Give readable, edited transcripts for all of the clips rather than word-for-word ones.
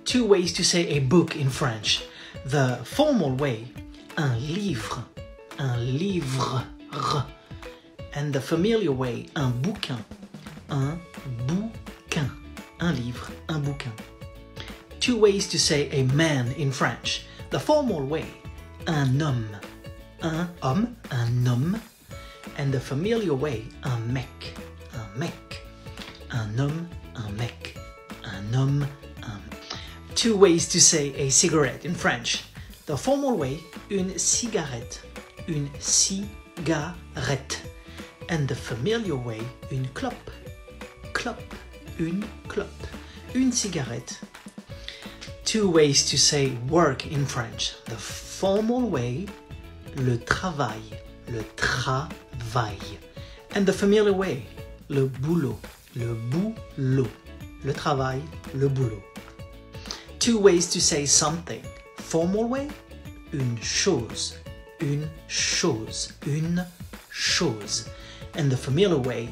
Two ways to say a book in French. The formal way, un livre, and the familiar way, un bouquin, un livre, un bouquin. Two ways to say a man in French. The formal way, un homme, un homme, and the familiar way, un mec, un homme, un mec, un homme, un. Two ways to say a cigarette in French. The formal way, une cigarette, and the familiar way, une clope, une cigarette. Two ways to say work in French. The formal way, le travail, and the familiar way, le boulot, le travail, le boulot. Two ways to say something. Formal way, une chose, and the familiar way,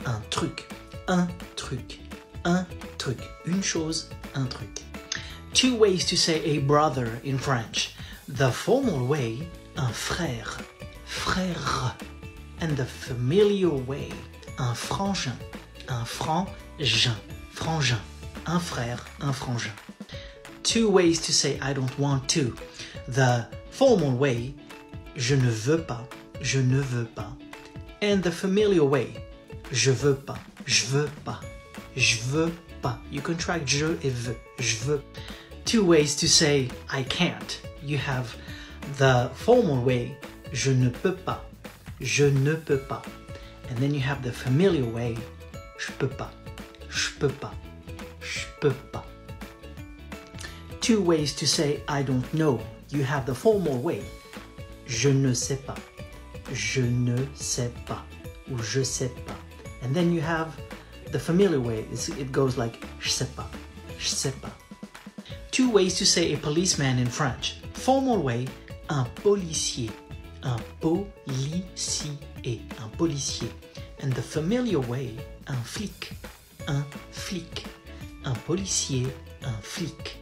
un truc, une chose, un truc. Two ways to say a brother in French. The formal way, un frère, and the familiar way, un frangin, un frère, un frangin. Two ways to say I don't want to. The formal way, je ne veux pas, and the familiar way, je veux pas. You contract je et veux. Two ways to say I can't. You have the formal way, je ne peux pas, and then you have the familiar way, je peux pas. Two ways to say I don't know. You have the formal way, je ne sais pas, ou je sais pas. And then you have the familiar way, it goes like je sais pas. Two ways to say a policeman in French. Formal way, un policier, and the familiar way, un flic, un policier, un flic.